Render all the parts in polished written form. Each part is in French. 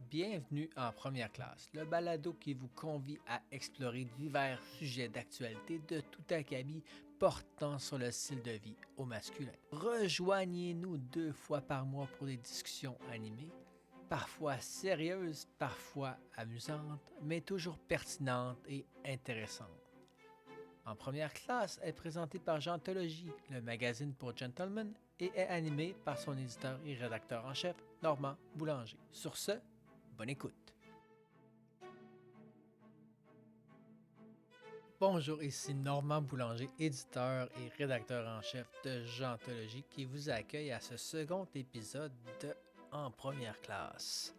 Bienvenue en première classe, le balado qui vous convie à explorer divers sujets d'actualité de tout acabit portant sur le style de vie au masculin. Rejoignez-nous 2 fois par mois pour des discussions animées, parfois sérieuses, parfois amusantes, mais toujours pertinentes et intéressantes. En première classe est présenté par Gentologie, le magazine pour gentlemen, et est animé par son éditeur et rédacteur en chef, Normand Boulanger. Sur ce, bonne écoute. Bonjour, ici Normand Boulanger, éditeur et rédacteur en chef de Gentologie, qui vous accueille à ce second épisode de En première classe.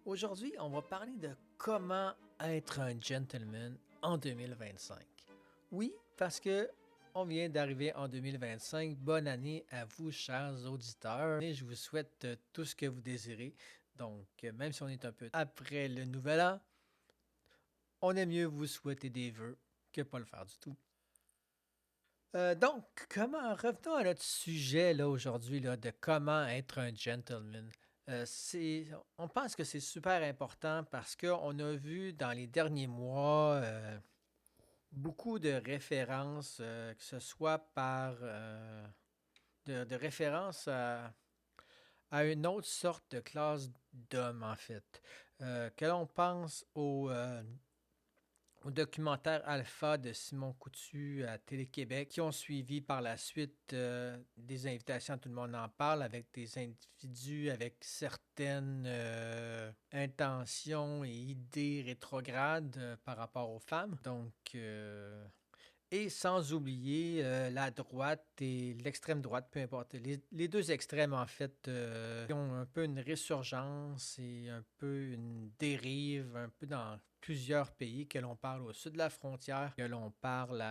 Aujourd'hui, on va parler de comment être un gentleman en 2025. Oui, parce que on vient d'arriver en 2025. Bonne année à vous, chers auditeurs. Et je vous souhaite tout ce que vous désirez. Donc, même si on est un peu après le nouvel an, on aime mieux vous souhaiter des vœux que pas le faire du tout. Donc, revenons à notre sujet là aujourd'hui là, de comment être un gentleman. On pense que c'est super important parce qu'on a vu dans les derniers mois beaucoup de références, que ce soit de références à une autre sorte de classe d'hommes, en fait. Que l'on pense au documentaire Alpha de Simon Coutu à Télé-Québec, qui ont suivi par la suite des invitations à Tout le monde en parle, avec des individus avec certaines intentions et idées rétrogrades par rapport aux femmes. Donc, et sans oublier la droite et l'extrême droite, peu importe. Les deux extrêmes, en fait, qui ont un peu une résurgence et un peu une dérive, un peu dans plusieurs pays, que l'on parle au sud de la frontière, que l'on parle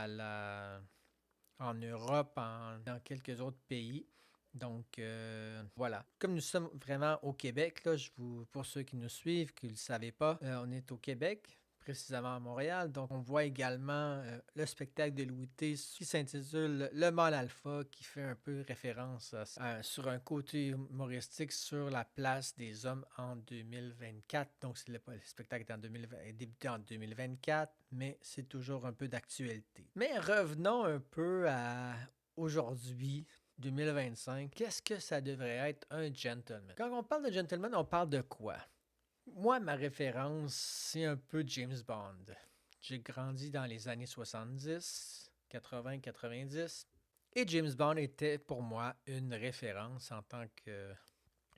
en Europe, dans quelques autres pays. Donc, voilà. Comme nous sommes vraiment au Québec, là, pour ceux qui nous suivent, qui ne le savaient pas, on est au Québec, précisément à Montréal. Donc, on voit également le spectacle de Louis T qui s'intitule Le Mâle Alpha, qui fait un peu référence sur un côté humoristique sur la place des hommes en 2024. Donc, le spectacle est débuté en 2024, mais c'est toujours un peu d'actualité. Mais revenons un peu à aujourd'hui, 2025. Qu'est-ce que ça devrait être un gentleman? Quand on parle de gentleman, on parle de quoi? Moi, ma référence, c'est un peu James Bond. J'ai grandi dans les années 70, 80, 90. Et James Bond était pour moi une référence en tant que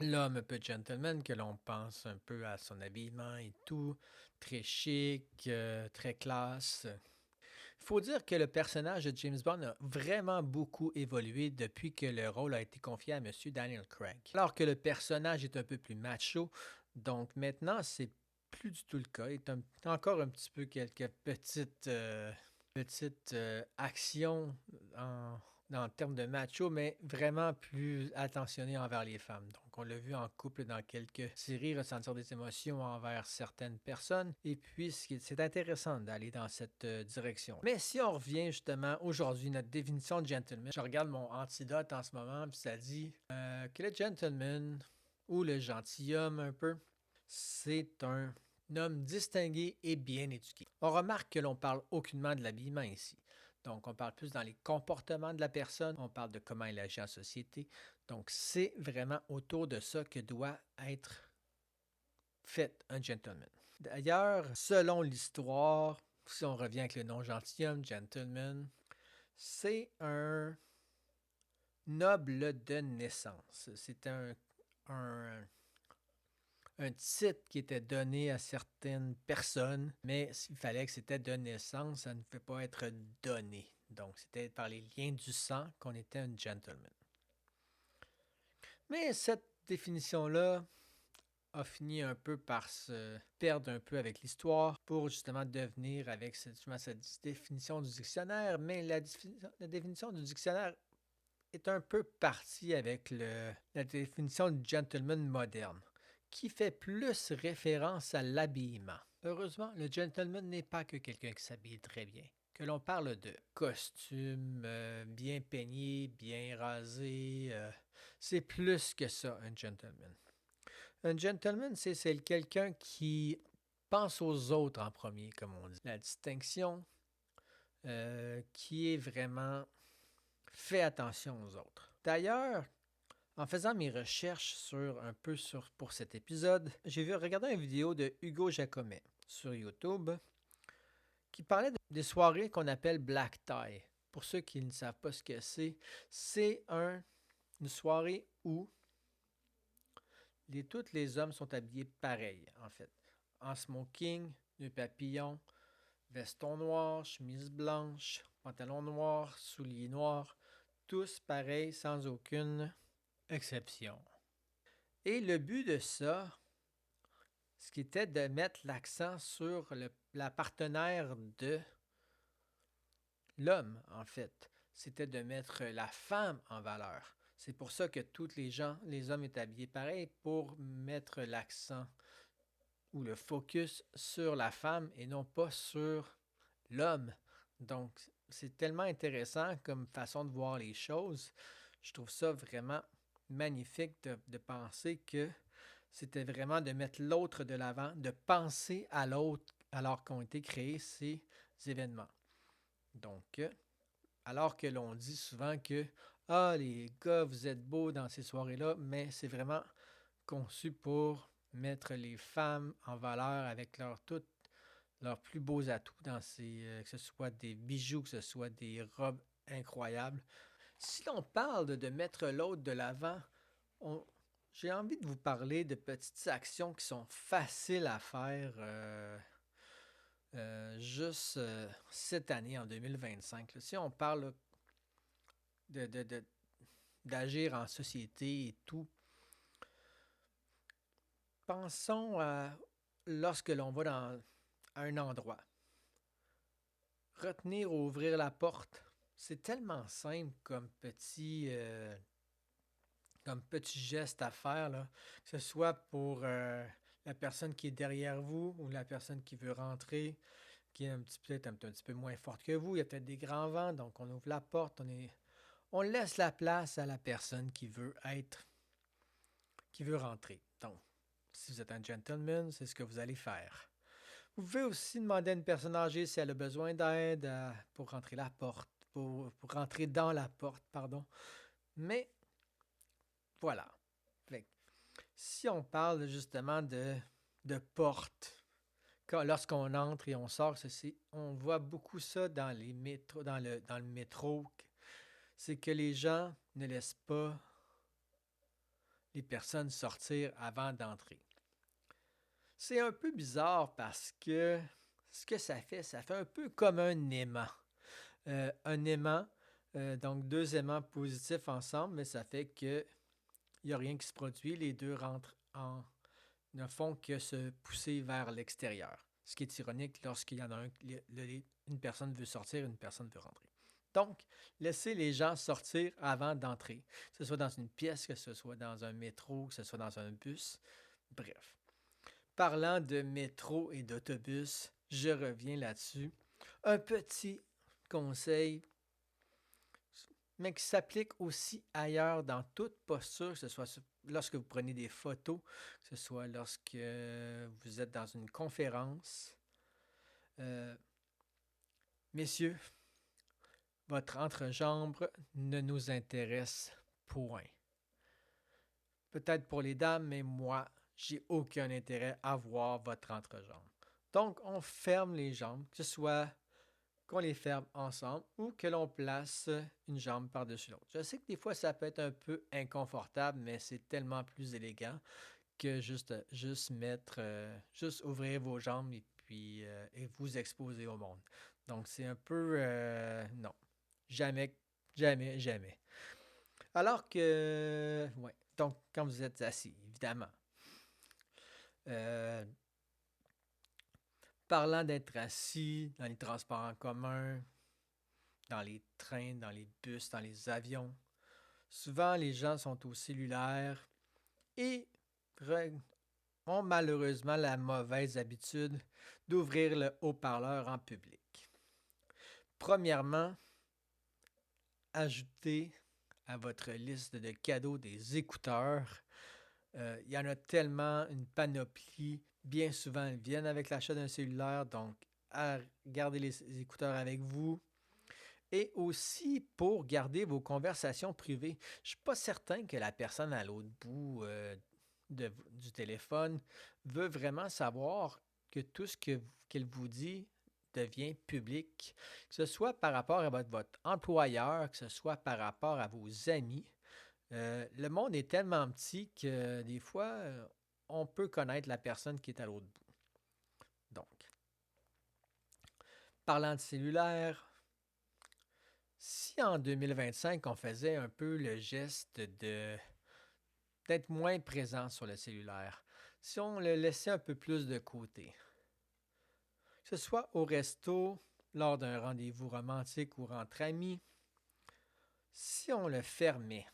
l'homme un peu gentleman, que l'on pense un peu à son habillement et tout. Très chic, très classe. Il faut dire que le personnage de James Bond a vraiment beaucoup évolué depuis que le rôle a été confié à M. Daniel Craig. Alors que le personnage est un peu plus macho, donc maintenant c'est plus du tout le cas. Il y a encore un petit peu quelques petites actions en termes de macho, mais vraiment plus attentionné envers les femmes. Donc, on l'a vu en couple dans quelques séries ressentir des émotions envers certaines personnes. Et puis, c'est intéressant d'aller dans cette direction. Mais si on revient justement aujourd'hui, notre définition de gentleman, je regarde mon antidote en ce moment, puis ça dit que le gentleman, ou le gentilhomme un peu, c'est un homme distingué et bien éduqué. On remarque que l'on parle aucunement de l'habillement ici. Donc, on parle plus dans les comportements de la personne, on parle de comment elle agit en société. Donc, c'est vraiment autour de ça que doit être fait un gentleman. D'ailleurs, selon l'histoire, si on revient avec le nom gentilhomme, gentleman, c'est un noble de naissance. C'est un titre qui était donné à certaines personnes, mais s'il fallait que c'était de naissance, ça ne pouvait pas être donné. Donc, c'était par les liens du sang qu'on était un gentleman. Mais cette définition-là a fini un peu par se perdre un peu avec l'histoire pour justement devenir avec cette définition du dictionnaire. Mais la définition du dictionnaire est un peu partie avec la définition du gentleman moderne, qui fait plus référence à l'habillement. Heureusement, le gentleman n'est pas que quelqu'un qui s'habille très bien. Que l'on parle de costume bien peigné, bien rasé, c'est plus que ça, un gentleman. Un gentleman, c'est quelqu'un qui pense aux autres en premier, comme on dit. La distinction qui est vraiment fait attention aux autres. D'ailleurs, en faisant mes recherches pour cet épisode, j'ai regardé une vidéo de Hugo Jacomet sur YouTube qui parlait des soirées qu'on appelle black tie. Pour ceux qui ne savent pas ce que c'est une soirée où tous les hommes sont habillés pareil, en fait. En smoking, nœud papillon, veston noir, chemise blanche, pantalon noir, souliers noirs, tous pareils sans aucune exception. Et le but de ça, ce qui était de mettre l'accent sur la partenaire de l'homme, en fait. C'était de mettre la femme en valeur. C'est pour ça que tous les hommes étaient habillés pareil, pour mettre l'accent ou le focus sur la femme et non pas sur l'homme. Donc, c'est tellement intéressant comme façon de voir les choses. Je trouve ça vraiment magnifique de penser que c'était vraiment de mettre l'autre de l'avant, de penser à l'autre alors qu'ont été créés ces événements. Donc, alors que l'on dit souvent que ah, les gars, vous êtes beaux dans ces soirées-là, mais c'est vraiment conçu pour mettre les femmes en valeur avec leurs plus beaux atouts que ce soit des bijoux, que ce soit des robes incroyables. Si l'on parle de mettre l'autre de l'avant, j'ai envie de vous parler de petites actions qui sont faciles à faire juste cette année, en 2025. Là. Si on parle d'agir en société et tout, pensons à lorsque l'on va à un endroit. Retenir ou ouvrir la porte, c'est tellement simple comme petit geste à faire, là, que ce soit pour la personne qui est derrière vous ou la personne qui veut rentrer, qui est peut-être un petit peu moins forte que vous. Il y a peut-être des grands vents, donc on ouvre la porte, on laisse la place à la personne qui veut rentrer. Donc, si vous êtes un gentleman, c'est ce que vous allez faire. Vous pouvez aussi demander à une personne âgée si elle a besoin d'aide pour rentrer la porte, pour rentrer dans la porte, pardon. Mais voilà. Fait que, si on parle justement de porte, lorsqu'on entre et on sort, on voit beaucoup ça dans les métros, dans le métro, c'est que les gens ne laissent pas les personnes sortir avant d'entrer. C'est un peu bizarre parce que ce que ça fait un peu comme un aimant. Un aimant, donc deux aimants positifs ensemble, mais ça fait que il n'y a rien qui se produit. Les deux ne font que se pousser vers l'extérieur. Ce qui est ironique lorsqu'il y en a une personne veut sortir, une personne veut rentrer. Donc, laissez les gens sortir avant d'entrer, que ce soit dans une pièce, que ce soit dans un métro, que ce soit dans un bus, bref. Parlant de métro et d'autobus, je reviens là-dessus. Un petit conseil, mais qui s'applique aussi ailleurs dans toute posture, que ce soit lorsque vous prenez des photos, que ce soit lorsque vous êtes dans une conférence. Messieurs, votre entrejambe ne nous intéresse point. Peut-être pour les dames, mais moi, j'ai aucun intérêt à voir votre entrejambe. Donc, on ferme les jambes, que ce soit qu'on les ferme ensemble ou que l'on place une jambe par-dessus l'autre. Je sais que des fois, ça peut être un peu inconfortable, mais c'est tellement plus élégant que juste ouvrir vos jambes et vous exposer au monde. Donc, c'est un peu... non. Jamais, jamais, jamais. Alors que... ouais. Donc, quand vous êtes assis, évidemment. Parlant d'être assis dans les transports en commun, dans les trains, dans les bus, dans les avions, souvent les gens sont au cellulaire et ont malheureusement la mauvaise habitude d'ouvrir le haut-parleur en public. Premièrement, ajoutez à votre liste de cadeaux des écouteurs. Il y en a tellement une panoplie. Bien souvent, elles viennent avec l'achat d'un cellulaire, donc à garder les écouteurs avec vous. Et aussi pour garder vos conversations privées. Je ne suis pas certain que la personne à l'autre bout du téléphone veut vraiment savoir que tout ce qu'elle vous dit devient public, que ce soit par rapport à votre employeur, que ce soit par rapport à vos amis. Le monde est tellement petit que des fois, on peut connaître la personne qui est à l'autre bout. Donc, parlant de cellulaire, si en 2025, on faisait un peu le geste d'être moins présent sur le cellulaire, si on le laissait un peu plus de côté, que ce soit au resto, lors d'un rendez-vous romantique ou entre amis, si on le fermait,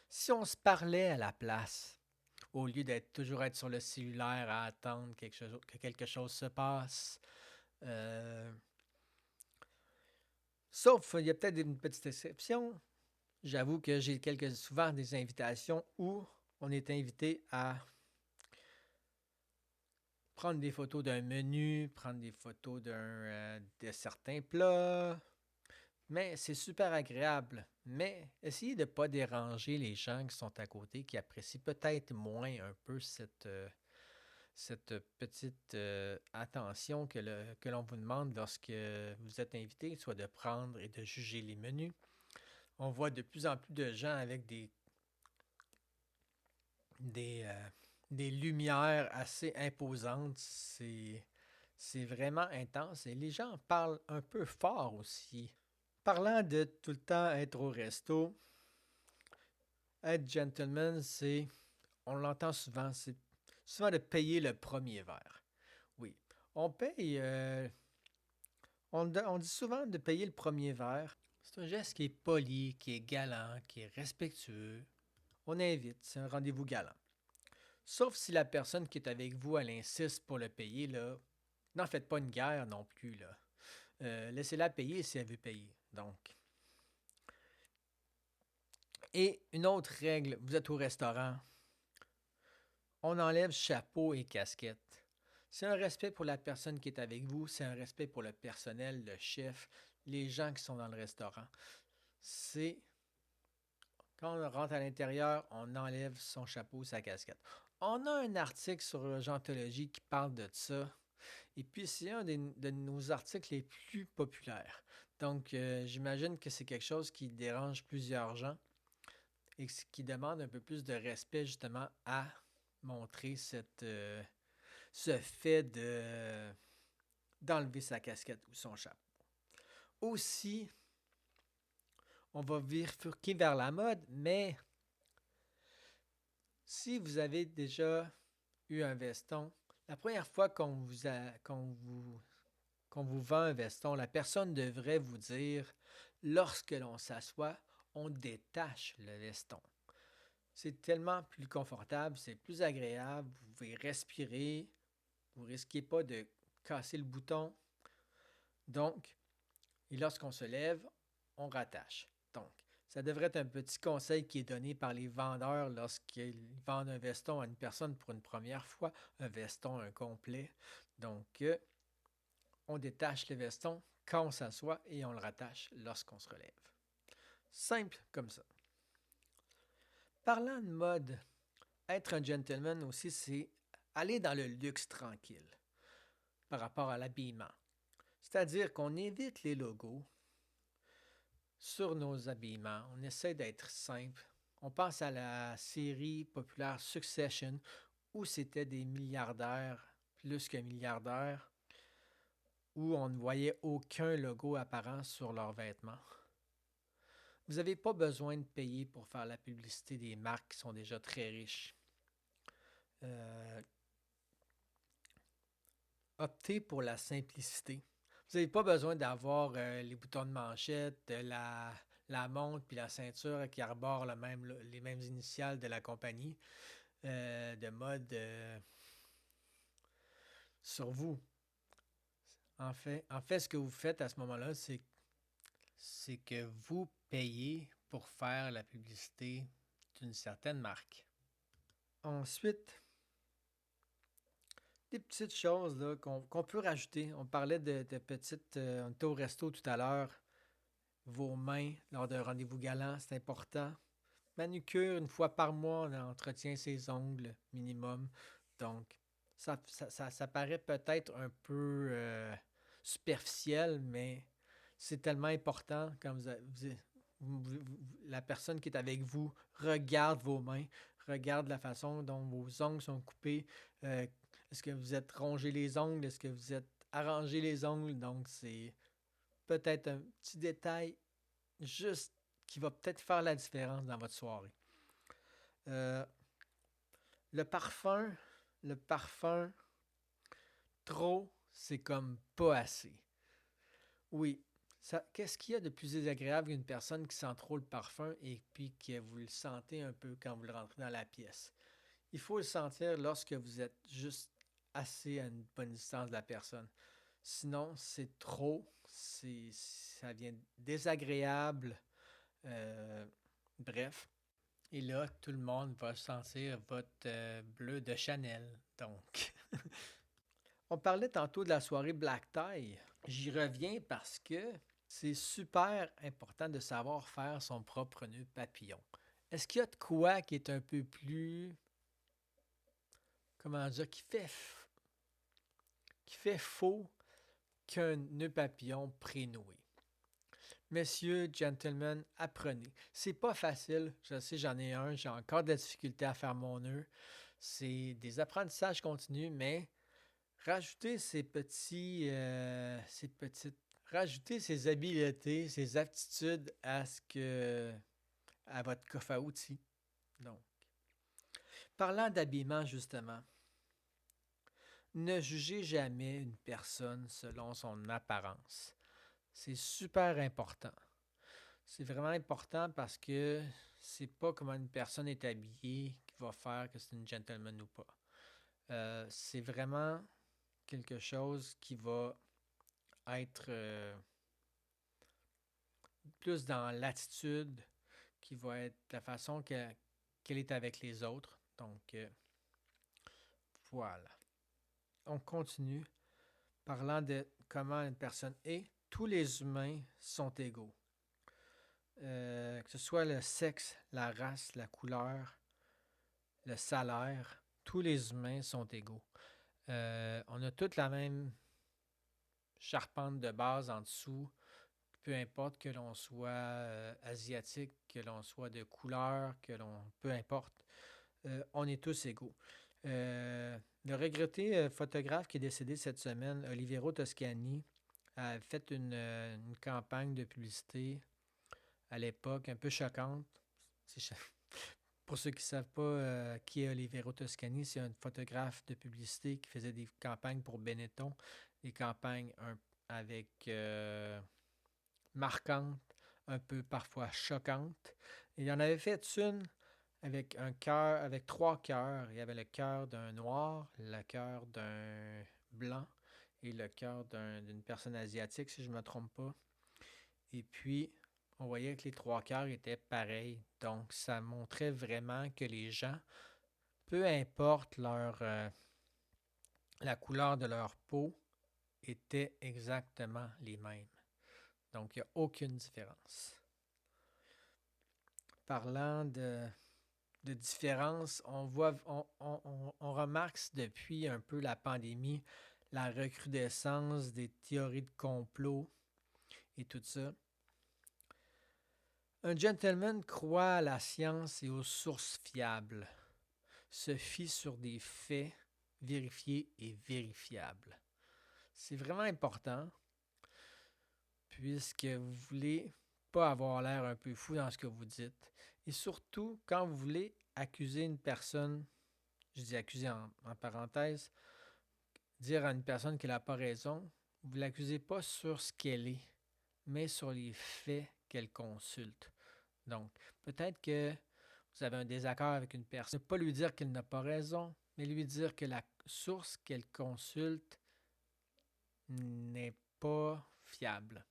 si on se parlait à la place, au lieu d'être toujours être sur le cellulaire à attendre que quelque chose se passe, euh, sauf, il y a peut-être une petite exception. J'avoue que j'ai souvent des invitations où on est invité à prendre des photos d'un menu, prendre des photos de certains plats. Mais c'est super agréable. Mais essayez de ne pas déranger les gens qui sont à côté, qui apprécient peut-être moins un peu cette petite attention que l'on vous demande lorsque vous êtes invité, soit de prendre et de juger les menus. On voit de plus en plus de gens avec des, euh, des lumières assez imposantes. C'est vraiment intense et les gens parlent un peu fort aussi. Parlant de tout le temps être au resto, être gentleman, on l'entend souvent, c'est souvent de payer le premier verre. Oui, on paye, on dit souvent de payer le premier verre. C'est un geste qui est poli, qui est galant, qui est respectueux. On invite, c'est un rendez-vous galant. Sauf si la personne qui est avec vous, elle insiste pour le payer, là, n'en faites pas une guerre non plus, là. Laissez-la payer si elle veut payer. Donc. Et une autre règle, vous êtes au restaurant, on enlève chapeau et casquette. C'est un respect pour la personne qui est avec vous, c'est un respect pour le personnel, le chef, les gens qui sont dans le restaurant. C'est quand on rentre à l'intérieur, on enlève son chapeau, sa casquette. On a un article sur Geontologie qui parle de ça. Et puis, c'est un de nos articles les plus populaires. Donc, j'imagine que c'est quelque chose qui dérange plusieurs gens et qui demande un peu plus de respect justement à montrer ce fait d'enlever sa casquette ou son chapeau. Aussi, on va bifurquer vers la mode, mais si vous avez déjà eu un veston, la première fois qu'on vous vend un veston, la personne devrait vous dire, lorsque l'on s'assoit, on détache le veston. C'est tellement plus confortable, c'est plus agréable, vous pouvez respirer, vous ne risquez pas de casser le bouton. Donc, et lorsqu'on se lève, on rattache. Donc, ça devrait être un petit conseil qui est donné par les vendeurs lorsqu'ils vendent un veston à une personne pour une première fois, un veston, un complet. Donc, on détache le veston quand on s'assoit et on le rattache lorsqu'on se relève. Simple comme ça. Parlant de mode, être un gentleman aussi, c'est aller dans le luxe tranquille par rapport à l'habillement. C'est-à-dire qu'on évite les logos sur nos habillements. On essaie d'être simple. On pense à la série populaire Succession où c'était des milliardaires, plus que milliardaires, où on ne voyait aucun logo apparent sur leurs vêtements. Vous n'avez pas besoin de payer pour faire la publicité des marques qui sont déjà très riches. Optez pour la simplicité. Vous n'avez pas besoin d'avoir les boutons de manchette, la montre puis la ceinture qui arborent les mêmes initiales de la compagnie de mode sur vous. En fait, ce que vous faites à ce moment-là, c'est que vous payez pour faire la publicité d'une certaine marque. Ensuite, des petites choses là, qu'on peut rajouter. On parlait de petites... on était au resto tout à l'heure. Vos mains lors d'un rendez-vous galant, c'est important. Manucure, une fois par mois, on entretient ses ongles minimum. Donc, ça paraît peut-être un peu superficiel, mais c'est tellement important quand la personne qui est avec vous regarde vos mains, regarde la façon dont vos ongles sont coupés. Euh, Est-ce que vous êtes rongé les ongles? Est-ce que vous êtes arrangé les ongles? Donc, c'est peut-être un petit détail juste qui va peut-être faire la différence dans votre soirée. Euh, le parfum, le parfum, trop, c'est comme pas assez. Oui, qu'est-ce qu'il y a de plus désagréable qu'une personne qui sent trop le parfum et puis que vous le sentez un peu quand vous le rentrez dans la pièce? Il faut le sentir lorsque vous êtes juste assez à une bonne distance de la personne. Sinon, c'est trop, ça devient désagréable. Euh, Bref. Et là, tout le monde va sentir votre bleu de Chanel. Donc, on parlait tantôt de la soirée Black Tie. J'y reviens parce que c'est super important de savoir faire son propre nœud papillon. Est-ce qu'il y a de quoi qui est un peu plus, comment dire, qui fait faux qu'un nœud papillon pré-noué? Messieurs, gentlemen, apprenez. C'est pas facile. Je sais, j'en ai un. J'ai encore de la difficulté à faire mon nœud. C'est des apprentissages continus, mais rajoutez rajoutez ces habiletés, ces aptitudes à votre coffre à outils. Donc, parlant d'habillement, justement, ne jugez jamais une personne selon son apparence. C'est super important. C'est vraiment important parce que c'est pas comment une personne est habillée qui va faire que c'est une gentleman ou pas. C'est vraiment quelque chose qui va être plus dans l'attitude, qui va être la façon qu'elle est avec les autres. Donc, voilà. On continue parlant de comment une personne est. Tous les humains sont égaux. Que ce soit le sexe, la race, la couleur, le salaire, tous les humains sont égaux. On a toute la même charpente de base en dessous, peu importe que l'on soit asiatique, que l'on soit de couleur, peu importe, on est tous égaux. Le regretté photographe qui est décédé cette semaine, Oliviero Toscani, a fait une campagne de publicité à l'époque un peu choquante. Pour ceux qui ne savent pas qui est Oliviero Toscani, c'est un photographe de publicité qui faisait des campagnes pour Benetton, des campagnes avec marquantes, un peu parfois choquantes. Et il en avait fait une avec un cœur, avec trois cœurs. Il y avait le cœur d'un noir, le cœur d'un blanc et le cœur d'une personne asiatique, si je ne me trompe pas. Et puis, on voyait que les trois cœurs étaient pareils. Donc, ça montrait vraiment que les gens, peu importe la couleur de leur peau, étaient exactement les mêmes. Donc, il n'y a aucune différence. Parlant de différence, on remarque depuis un peu la pandémie, la recrudescence des théories de complot et tout ça. Un gentleman croit à la science et aux sources fiables, se fie sur des faits vérifiés et vérifiables. C'est vraiment important puisque vous voulez pas avoir l'air un peu fou dans ce que vous dites. Et surtout, quand vous voulez accuser une personne, je dis accuser en parenthèse, dire à une personne qu'elle n'a pas raison, vous ne l'accusez pas sur ce qu'elle est, mais sur les faits qu'elle consulte. Donc, peut-être que vous avez un désaccord avec une personne, ne pas lui dire qu'elle n'a pas raison, mais lui dire que la source qu'elle consulte n'est pas fiable.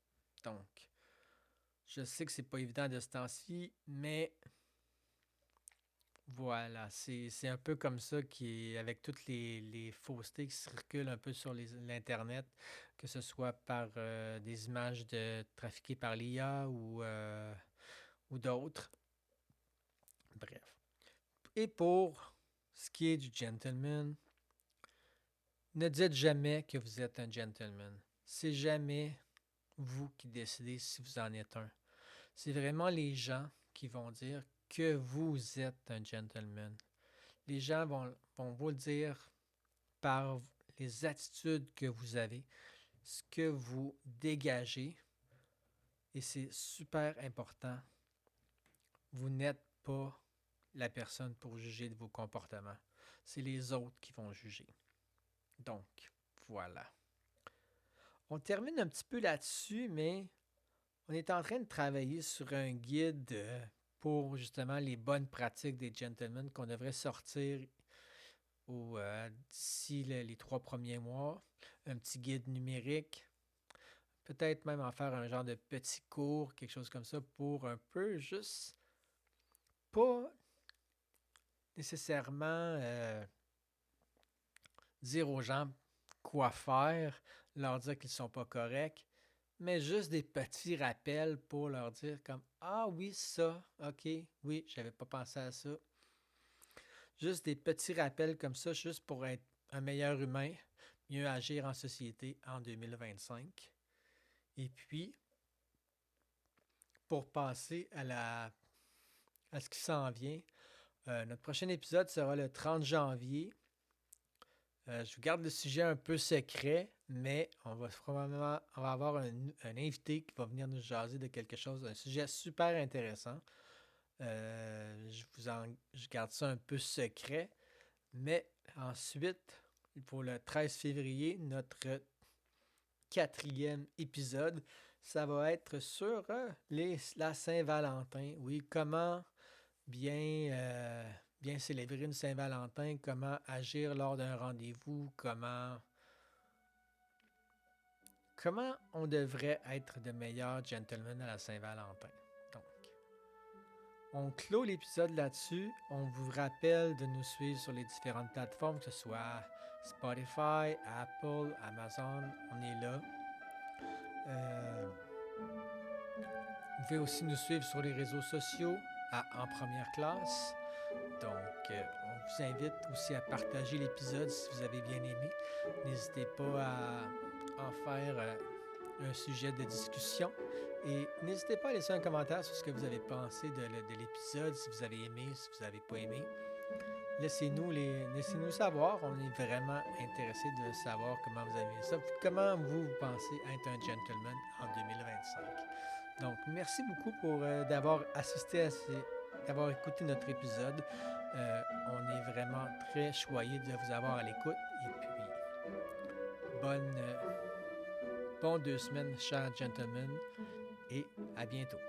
Donc, je sais que c'est pas évident de ce temps-ci, mais Voilà, c'est un peu comme ça qui est avec toutes les faussetés qui circulent un peu sur l'Internet, que ce soit par des images trafiquées par l'IA ou d'autres. Bref. Et pour ce qui est du gentleman, ne dites jamais que vous êtes un gentleman. C'est jamais vous qui décidez si vous en êtes un. C'est vraiment les gens qui vont dire que vous êtes un gentleman. Les gens vont vous le dire par les attitudes que vous avez, ce que vous dégagez, et c'est super important. Vous n'êtes pas la personne pour juger de vos comportements. C'est les autres qui vont juger. Donc, voilà. On termine un petit peu là-dessus, mais on est en train de travailler sur un guide pour justement les bonnes pratiques des gentlemen qu'on devrait sortir d'ici les 3 premiers mois. Un petit guide numérique. Peut-être même en faire un genre de petit cours, quelque chose comme ça, pour un peu juste pas nécessairement dire aux gens quoi faire, leur dire qu'ils sont pas corrects, mais juste des petits rappels pour leur dire comme ah oui, ça, ok, oui, j'avais pas pensé à ça. Juste des petits rappels comme ça, juste pour être un meilleur humain, mieux agir en société en 2025. Et puis, pour passer à ce qui s'en vient, notre prochain épisode sera le 30 janvier. Je vous garde le sujet un peu secret, mais on va avoir un invité qui va venir nous jaser de quelque chose, un sujet super intéressant. Je garde ça un peu secret, mais ensuite, pour le 13 février, notre 4e épisode, ça va être sur la Saint-Valentin. Oui, comment bien célébrer une Saint-Valentin, comment agir lors d'un rendez-vous, comment on devrait être de meilleurs gentlemen à la Saint-Valentin. Donc, on clôt l'épisode là-dessus. On vous rappelle de nous suivre sur les différentes plateformes, que ce soit Spotify, Apple, Amazon, on est là. Vous pouvez aussi nous suivre sur les réseaux sociaux En Première Classe. Donc, on vous invite aussi à partager l'épisode si vous avez bien aimé. N'hésitez pas à en faire un sujet de discussion. Et n'hésitez pas à laisser un commentaire sur ce que vous avez pensé de l'épisode, si vous avez aimé, si vous n'avez pas aimé. Laissez-nous savoir. On est vraiment intéressé de savoir comment vous avez ça. Comment vous pensez être un gentleman en 2025. Donc, merci beaucoup d'avoir assisté d'avoir écouté notre épisode. On est vraiment très choyés de vous avoir à l'écoute. Et puis, bon 2 semaines, chers gentlemen, et à bientôt.